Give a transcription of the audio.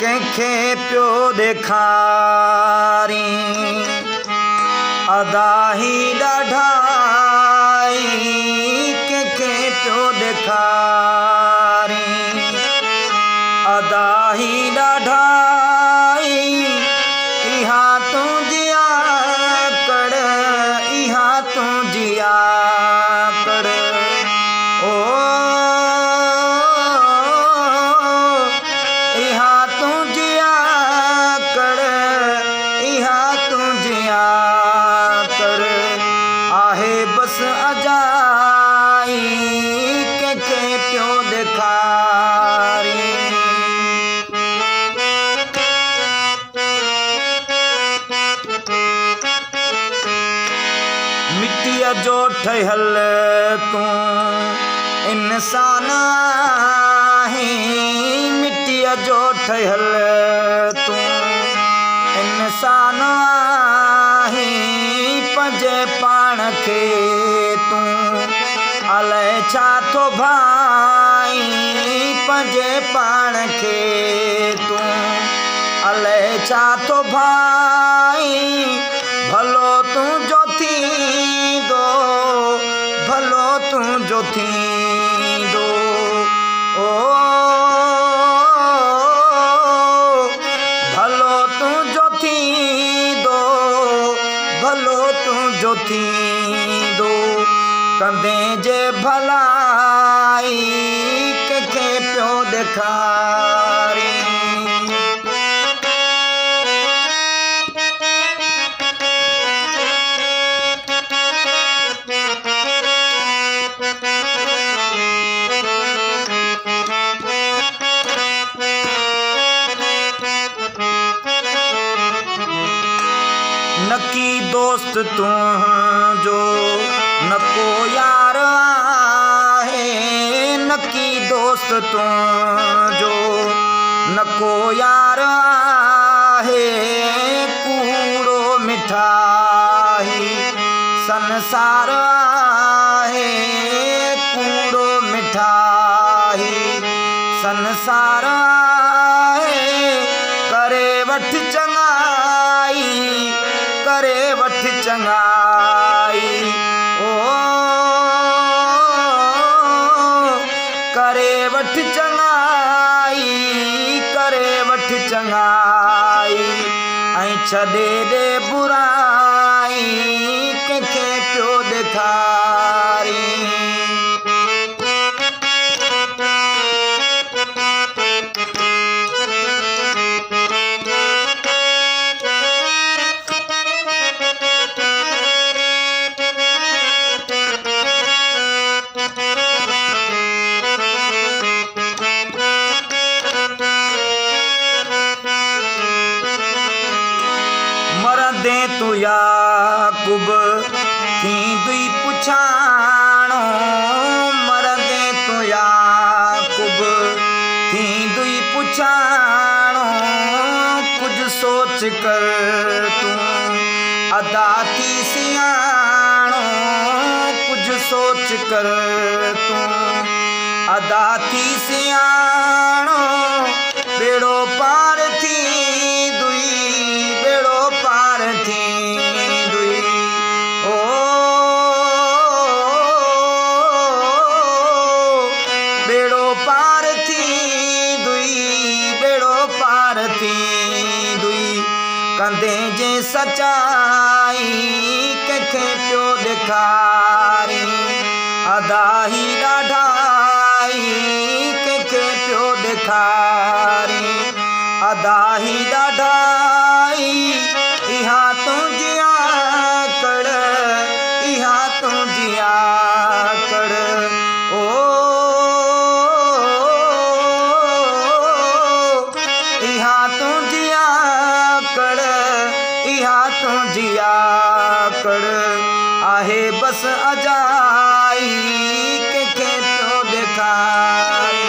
कंहिंखे पियो ॾेखारी अदाही ॾाढाई कंहिंखे पियो ॾेखारी अदाही ॾाढाई इहा तुंहिंजी आकड़ इहा तुंहिंजी आकड़ ओ इहा तुंहिंजी आकड़ इहा तुंहिंजी आकड़ आहे बसि अजाई कंहिंखे पियो ॾेखारी मिटीअ जो ठहियल तूं इंसान आहीं मिटीअ जो ठहियल तूं इंसान आहीं पंहिंजे पाण खे तूं अलाए छा थो भाई पंहिंजे पाण खे तूं अलाए छा थो भाई भलो तुंहिंजो थींदो भलो तुंहिंजो थींदो ओ भलो तुंहिंजो थींदो भलो तुंहिंजो थींदो कंदे जे भलाई कंहिंखे पियो ॾेखारी नकी दोस्त तुंहिंजो न को यार आहे नकी दोस्त तुंहिंजो न को यार आहे कूड़ो मिठाई संसार आहे कूड़ो मिठाई संसार आहे करे वठ चङाई करे वठ चङाई ओ करे वठ चङाई करे वठ चङाई ऐं छॾे ॾे बुराई कंहिंखे पियो ॾेखारी मरंदे तूं याकूब थींदुई पुछाणो मरंदे तूं याकूब थींदुई पुछाणो कुझु सोच कर तूं अदा थी सियाणो कुझु सोच कर तूं अदा थी सियाणो बेड़ो पार थींदुई बेड़ो पार थींदुई ओ बेड़ो पार थींदुई बेड़ो पार थींदुई कंदे जे सचाई कंहिंखे पियो ॾेखारी अदाही ॾाढाई कंहिंखे पियो ॾेखारी अदाही ॾाढाई इहा तुंहिंजी आकड़ इहा तुंहिंजी आकड़ ओ इहा तुंहिंजी आकड़ इहा तुंहिंजी आकड़ आहे बसि अजाई कंहिंखे पियो ॾेखारी